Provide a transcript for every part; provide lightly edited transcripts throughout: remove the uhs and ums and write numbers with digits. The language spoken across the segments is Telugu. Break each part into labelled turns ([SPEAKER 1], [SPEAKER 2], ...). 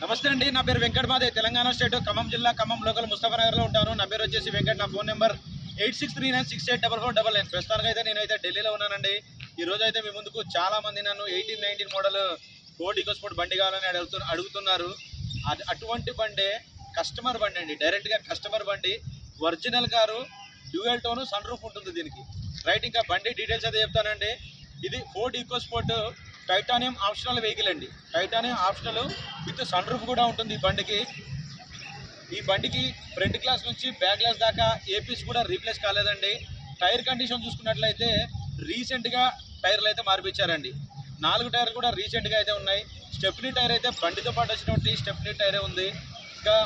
[SPEAKER 1] నమస్తే అండి. నా పేరు వెంకట్ మాదే. తెలంగాణ స్టేట్ ఖమ్మం జిల్లా ఖమ్మం లోకల్ ముస్తఫానగర్లో ఉంటాను. నా పేరు వచ్చేసి వెంకట్. నా ఫోన్ నెంబర్ 8639684499. ప్రస్తుతానికి అయితే నేనైతే ఢిల్లీలో ఉన్నానండి. ఈరోజు అయితే మీ ముందుకు చాలా మంది నన్ను 1819 మోడల్ ఫోర్డ్ ఈకోస్పోర్ట్ బండి కావాలని అడుగుతున్నారు. అటువంటి బండి కస్టమర్ బండి అండి, డైరెక్ట్గా కస్టమర్ బండి. Original car, dual tone, sun roof ఉంటుంది దీనికి. రైట్, ఇంకా బండి డీటెయిల్స్ అయితే చెప్తానండి. ఇది Ford EcoSport titanium optional vehicle అండి. Titanium optional with sun roof కూడా ఉంటుంది ఈ బండికి ఫ్రంట్ గ్లాస్ నుంచి బ్యాక్ గ్లాస్ దాకా ఏపీస్ కూడా రీప్లేస్ కాలేదండి. టైర్ కండిషన్ చూసుకున్నట్లయితే రీసెంట్గా టైర్లు అయితే మార్పించారండి. 4 టైర్లు కూడా రీసెంట్గా అయితే ఉన్నాయి. స్టెప్నీ టైర్ అయితే బండితో పాటు వచ్చినటువంటి స్టెప్నీ టైరే ఉంది. ఇంకా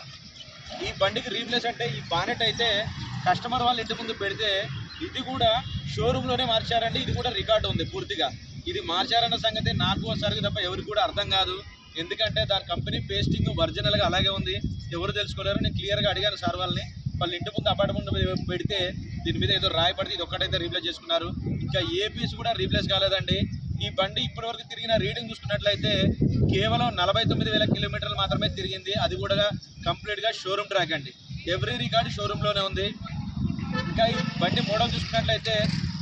[SPEAKER 1] ఈ బండికి రీప్లేస్ అంటే ఈ బానెట్ అయితే కస్టమర్ వాళ్ళ ఇంటి ముందు పెడితే ఇది కూడా షోరూంలోనే మార్చారండి. ఇది కూడా రికార్డు ఉంది పూర్తిగా. ఇది మార్చారన్న సంగతి నాకు ఒకసారికి తప్ప ఎవరికి కూడా అర్థం కాదు. ఎందుకంటే దాని కంపెనీ పేస్టింగ్ ఒరిజినల్గా అలాగే ఉంది. ఎవరు తెలుసుకోలేరు. నేను క్లియర్గా అడిగాను సార్ వాళ్ళ ఇంటి ముందు అపార్ట్మెంట్ పెడితే దీని మీద ఏదో రాయపడితే ఇది ఒక్కటైతే రీప్లేస్ చేసుకున్నారు. ఇంకా ఏ పీస్ కూడా రీప్లేస్ కాలేదండి. ఈ బండి ఇప్పటివరకు తిరిగిన రీడింగ్ చూసుకున్నట్లయితే కేవలం 49,000 కిలోమీటర్లు మాత్రమే తిరిగింది. అది కూడా కంప్లీట్గా షోరూమ్ ట్రాక్ అండి. ఎవ్రీ రికార్డు షోరూంలోనే ఉంది. ఇంకా ఈ బండి మోడల్ చూసుకున్నట్లయితే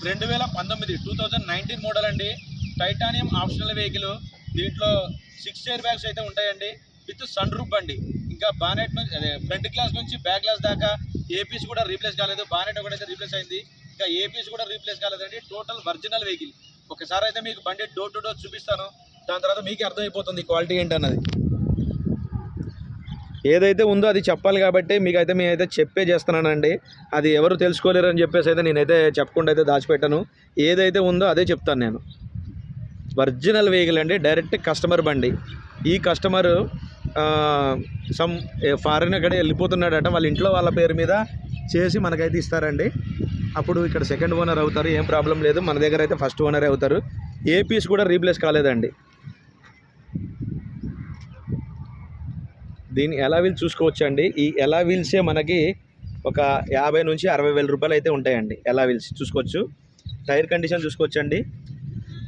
[SPEAKER 1] 2019 మోడల్ అండి. Titanium optional vehicle. దీంట్లో 6 ఎయిర్ బ్యాగ్స్ అయితే ఉంటాయండి విత్ సన్ రూఫ్ బండి. ఇంకా బానెట్ నుంచి ఫ్రంట్ గ్లాస్ నుంచి బ్యాక్ గ్లాస్ దాకా ఏపీస్ కూడా రీప్లేస్ కాలేదు. బానెట్ ఒకటైతే రీప్లేస్ అయింది. ఇంకా ఏపీస్ కూడా రీప్లేస్ కాలేదండి. Total original vehicle. ఒకసారి అయితే మీకు బండి డోర్ టు డోర్ చూపిస్తాను. దాని తర్వాత మీకు అర్థమైపోతుంది క్వాలిటీ ఏంటన్నది. ఏదైతే ఉందో అది చెప్పాలి కాబట్టి మీకైతే మేమైతే చెప్పే చేస్తున్నానండి. అది ఎవరు తెలుసుకోలేరు అని చెప్పేసి అయితే నేనైతే చెప్పకుండా అయితే దాచిపెట్టాను. ఏదైతే ఉందో అదే చెప్తాను నేను. ఒరిజినల్ వెహికల్ అండి, డైరెక్ట్ కస్టమర్ బండి. ఈ కస్టమరు సమ్ ఫారిన్ అక్కడే వెళ్ళిపోతున్నాడట. వాళ్ళ ఇంట్లో వాళ్ళ పేరు మీద చేసి మనకైతే ఇస్తారండి. అప్పుడు ఇక్కడ సెకండ్ ఓనర్ అవుతారు. ఏం ప్రాబ్లం లేదు. మన దగ్గర అయితే ఫస్ట్ ఓనరే అవుతారు. ఏ పీస్ కూడా రీప్లేస్ కాలేదండి. దీని ఎలా వీల్స్ చూసుకోవచ్చండి. ఈ ఎలా వీల్సే మనకి ఒక 50 నుంచి 60 వేల రూపాయలు అయితే ఉంటాయండి. ఎలా వీల్స్ చూసుకోవచ్చు. టైర్ కండిషన్ చూసుకోవచ్చండి.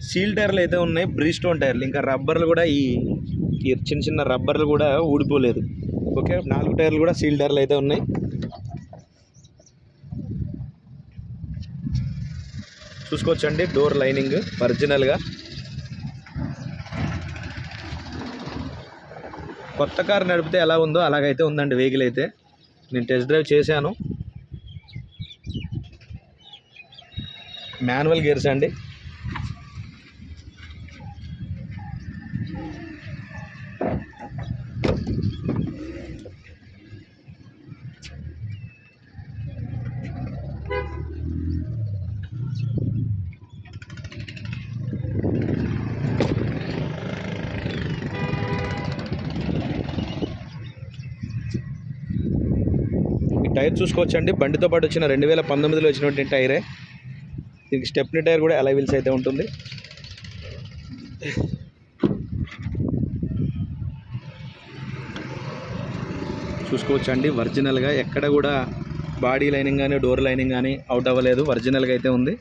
[SPEAKER 1] సీల్ టైర్లు అయితే ఉన్నాయి, బ్రీస్టోన్ టైర్లు. ఇంకా రబ్బర్లు కూడా ఈ చిన్న చిన్న రబ్బర్లు కూడా ఊడిపోలేదు. ఓకే, 4 టైర్లు కూడా సీల్ టైర్లు అయితే ఉన్నాయి. చూసుకోవచ్చండి. డోర్ లైనింగ్ ఒరిజినల్గా కొత్త కారు నడిపితే ఎలా ఉందో అలాగైతే ఉందండి వెహికల్ అయితే. నేను టెస్ట్ డ్రైవ్ చేశాను. మాన్యువల్ గేర్స్ అండి. టైర్ చూసుకోవచ్చండి. బండితో పాటు వచ్చిన 2019లో వచ్చినటువంటి టైరే. దీనికి స్టెప్నీ టైర్ కూడా అలా వీల్స్ అయితే ఉంటుంది. చూసుకోవచ్చండి. ఒరిజినల్గా ఎక్కడ కూడా బాడీ లైనింగ్ కానీ డోర్ లైనింగ్ కానీ అవుట్ అవ్వలేదు. ఒరిజినల్గా అయితే ఉంది.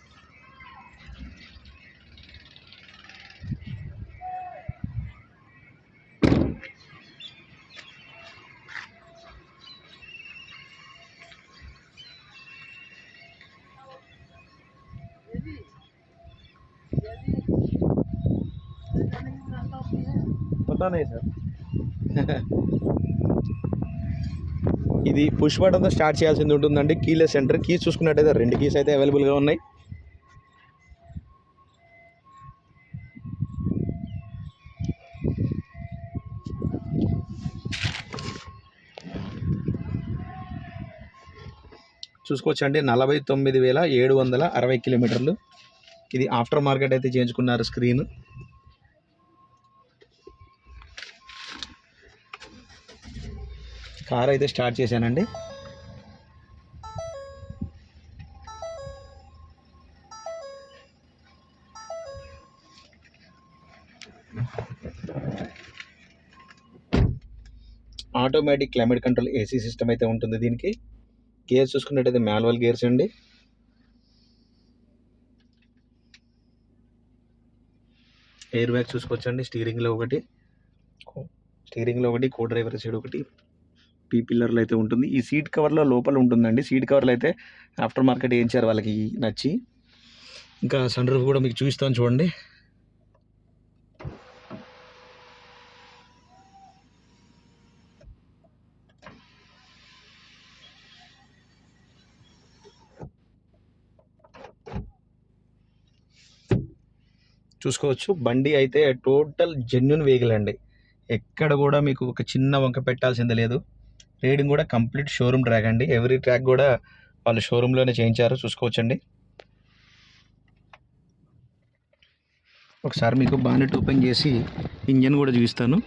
[SPEAKER 1] సార్ ఇది పుష్ బటన్తో స్టార్ట్ చేయాల్సింది ఉంటుందండి. Keyless enter. కీస్ చూసుకున్నట్టయితే 2 కీస్ అయితే అవైలబుల్గా ఉన్నాయి. చూసుకోవచ్చండి. 49,760 కిలోమీటర్లు. ఇది ఆఫ్టర్ మార్కెట్ అయితే చేయించుకున్నారు స్క్రీన్. కార్ అయితే స్టార్ట్ చేశానండి. Automatic climate control AC system అయితే ఉంటుంది దీనికి. గేర్స్ చూసుకున్నట్టయితే మాన్యువల్ గేర్స్ అండి. ఎయిర్ బ్యాగ్ చూసుకోవచ్చండి. స్టీరింగ్లో ఒకటి, స్టీరింగ్లో ఒకటి, కో డ్రైవర్ సైడ్ ఒకటి, పీ పిల్లర్లో అయితే ఉంటుంది. ఈ సీట్ కవర్లో లోపల ఉంటుందండి. సీట్ కవర్లు అయితే ఆఫ్టర్ మార్కెట్ వేయించారు వాళ్ళకి నచ్చి. ఇంకా సన్ రూఫ్ కూడా మీకు చూపిస్తాను చూడండి. చూసుకోవచ్చు, బండి అయితే టోటల్ జెన్యున్ వెహికల్ అండి. ఎక్కడ కూడా మీకు ఒక చిన్న వంక పెట్టాల్సింది లేదు. రీడింగ్ కూడా కంప్లీట్ షోరూమ్ ట్రాక్ అండి. ఎవ్రీ ట్రాక్ కూడా వాళ్ళు షోరూంలోనే చేయించారు. చూసుకోవచ్చండి. ఒకసారి మీకు బానెట్ ఓపెన్ చేసి ఇంజన్ కూడా చూపిస్తాను.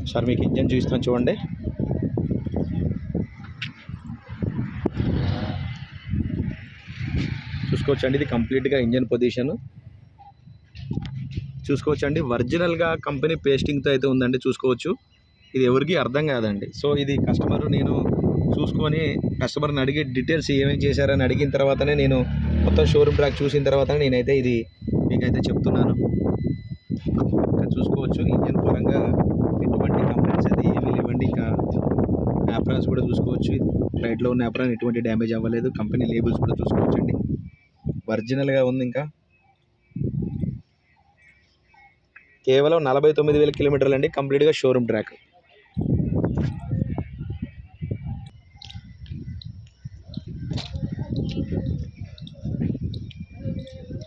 [SPEAKER 1] ఒకసారి మీకు ఇంజన్ చూపిస్తాను చూడండి. చూసుకోవచ్చండి, ఇది కంప్లీట్గా ఇంజన్ పొజిషన్ చూసుకోవచ్చండి. ఒరిజినల్గా కంపెనీ పేస్టింగ్తో అయితే ఉందండి. చూసుకోవచ్చు, ఇది ఎవరికి అర్థం కాదండి. సో ఇది నేను చూసుకొని కస్టమర్ని అడిగి డీటెయిల్స్ ఏమేమి చేశారని అడిగిన తర్వాతనే నేను మొత్తం షోరూమ్ ట్రాక్ చూసిన తర్వాతనే నేనైతే ఇది మీకైతే చెప్తున్నాను. ఇంకా చూసుకోవచ్చు, ఇంజన్ పరంగా ఎటువంటి కంప్లైంట్స్ అయితే ఏమీ లేవండి. ఇంకా యాప్రాన్స్ కూడా చూసుకోవచ్చు, రైట్లో ఉన్న యాప్రాన్ ఎటువంటి డ్యామేజ్ అవ్వలేదు. కంపెనీ లేబుల్స్ కూడా చూసుకోవచ్చండి, ఒరిజినల్గా ఉంది. ఇంకా కేవలం 49,000 కిలోమీటర్లు అండి, కంప్లీట్గా షోరూమ్ ట్రాక్.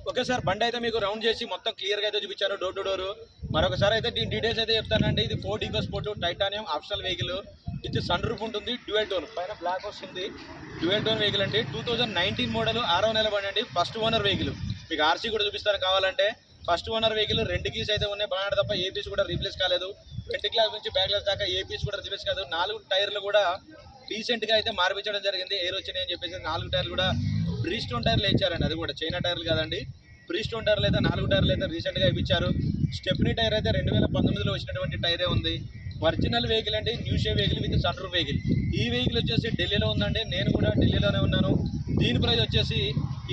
[SPEAKER 1] ఓకే సార్, బండి అయితే మీకు రౌండ్ చేసి మొత్తం క్లియర్గా అయితే చూపించారు డోర్ టు డోర్. మరొకసారి అయితే దీని డీటెయిల్స్ అయితే చెప్తానండి. ఇది Ford EcoSport titanium optional vehicle. ఇది సన్ రూఫ్ ఉంటుంది, డ్యూయల్ టోన్ పైన బ్లాక్ వస్తుంది. డ్యూయల్ టోన్ వెహికల్ అండి. 2019 మోడల్, 6వ నెల బండి అండి. First owner vehicle. మీకు ఆర్సీ కూడా చూపిస్తాను కావాలంటే. ఫస్ట్ ఓనర్ వెహికల్, 2 కీస్ అయితే ఉన్నాయి బాగా తప్ప ఏ పీస్ కూడా రీప్లేస్ కాలేదు. ఫ్రంట్ గ్లాస్ నుంచి బ్యాక్ గ్లాస్ దాకా ఏ పీస్ కూడా రీప్లేస్ కాలేదు. 4 టైర్లు కూడా రీసెంట్గా అయితే మార్పించడం జరిగింది. ఎయిర్ వచ్చినాయి అని చెప్పేసి 4 టైర్లు కూడా బ్రీస్టోన్ టైర్లు ఇచ్చారండి. అది కూడా చైనా టైర్లు కాదండి, బ్రీస్టోన్ టైర్లు అయితే 4 టైర్లు అయితే రీసెంట్గా ఇప్పించారు. స్టెప్నీ టైర్ అయితే 2019లో వచ్చినటువంటి టైరే ఉంది. ఒరిజినల్ వెహికల్ అండి, new shape vehicle with sun roof vehicle. ఈ వెహికల్ వచ్చేసి ఢిల్లీలో ఉందండి, నేను కూడా ఢిల్లీలోనే ఉన్నాను. దీని ప్రైస్ వచ్చేసి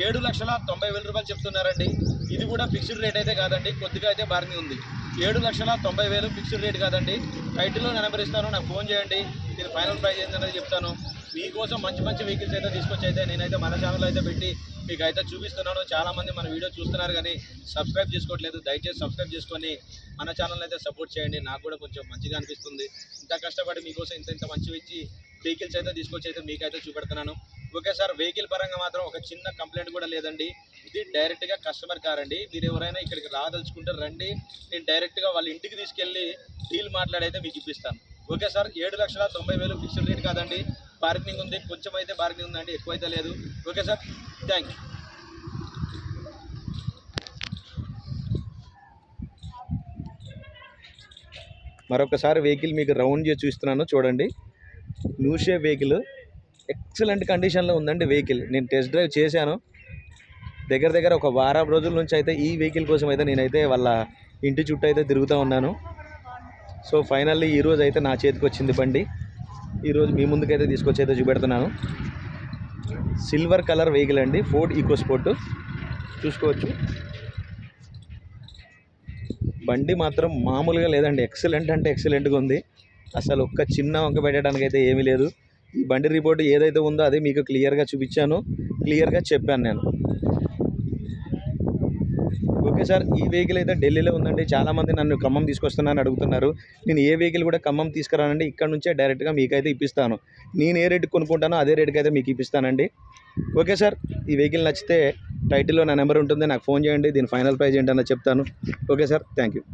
[SPEAKER 1] 7,90,000 రూపాయలు చెప్తున్నారండి. ఇది కూడా ఫిక్స్డ్ రేట్ అయితే కాదండి, కొద్దిగా అయితే బార్గెనింగ్ ఉంది. 7,90,000 ఫిక్స్డ్ రేట్ కాదండి. టైటిల్లో నా నెంబర్ ఇస్తాను, నాకు ఫోన్ చేయండి. దీని ఫైనల్ ప్రైస్ ఏంటనేది చెప్తాను. మీకోసం మంచి మంచి వెహికల్స్ అయితే తీసుకొచ్చి అయితే నేనైతే మన ఛానల్లో అయితే పెట్టి మీకు అయితే చూపిస్తున్నాను. చాలామంది మన వీడియో చూస్తున్నారు కానీ సబ్స్క్రైబ్ చేసుకోవట్లేదు. దయచేసి సబ్స్క్రైబ్ చేసుకొని మన ఛానల్ అయితే సపోర్ట్ చేయండి. నాకు కూడా కొంచెం మంచిగా అనిపిస్తుంది. ఇంత కష్టపడి మీకోసం ఇంత మంచివి ఇచ్చి వెహికల్స్ అయితే తీసుకొచ్చి అయితే మీకైతే చూపెడుతున్నాను. ఓకే సార్, వెహికల్ పరంగా మాత్రం ఒక చిన్న కంప్లైంట్ కూడా లేదండి. ఇది డైరెక్ట్గా కస్టమర్ కార్ అండి. మీరు ఎవరైనా ఇక్కడికి రాదలుచుకుంటే రండి, నేను డైరెక్ట్గా వాళ్ళ ఇంటికి తీసుకెళ్ళి డీల్ మాట్లాడైతే మీకు ఇప్పిస్తాను. ఓకే సార్, 7,90,000 ఫిక్స్డ్ రేట్ కాదండి, బార్గెనింగ్ ఉంది. కొంచెం అయితే బార్గెనింగ్ ఉందండి, ఎక్కువైతే లేదు. Okay sir, thank you. మరొకసారి వెహికల్ మీకు రౌండ్ చేసి చూస్తున్నాను చూడండి. న్యూ షేప్ వెహికల్, ఎక్సలెంట్ కండిషన్లో ఉందండి వెహికల్. నేను టెస్ట్ డ్రైవ్ చేశాను. దగ్గర ఒక వారం రోజుల నుంచి అయితే ఈ వెహికల్ కోసం అయితే నేనైతే వాళ్ళ ఇంటి చుట్టూ అయితే తిరుగుతూ ఉన్నాను. సో ఫైనల్లీ ఈరోజు అయితే నా చేతికి వచ్చింది బండి. ఈరోజు మీ ముందుకైతే తీసుకొచ్చి అయితే చూపెడుతున్నాను. సిల్వర్ కలర్ వెహికల్ అండి, ఫోర్డ్ ఈకోస్పోర్ట్. చూసుకోవచ్చు, బండి మాత్రం మామూలుగా లేదండి, ఎక్సలెంట్ అంటే ఎక్సలెంట్గా ఉంది. అసలు ఒక్క చిన్న వంక పెట్టడానికి అయితే ఏమీ లేదు. ఈ బండి రిపోర్ట్ ఏదైతే ఉందో అదే మీకు క్లియర్గా చూపించాను, క్లియర్గా చెప్పాను నేను. ఓకే సార్, ఈ వెహికల్ అయితే ఢిల్లీలో ఉందండి. చాలామంది నన్ను ఖమ్మం తీసుకొస్తున్నానని అడుగుతున్నారు. నేను ఏ వెహికల్ కూడా ఖమ్మం తీసుకురానండి, ఇక్కడ నుంచే డైరెక్ట్గా మీకైతే ఇప్పిస్తాను. నేను ఏ రేటుకి కొనుక్కుంటానో అదే రేటుకి అయితే మీకు ఇప్పిస్తానండి. ఓకే సార్, ఈ వెహికల్ నచ్చితే టైటిల్లో నా నెంబర్ ఉంటుంది, నాకు ఫోన్ చేయండి. దీని ఫైనల్ ప్రైస్ ఏంటన్నా చెప్తాను. Okay sir, thank you.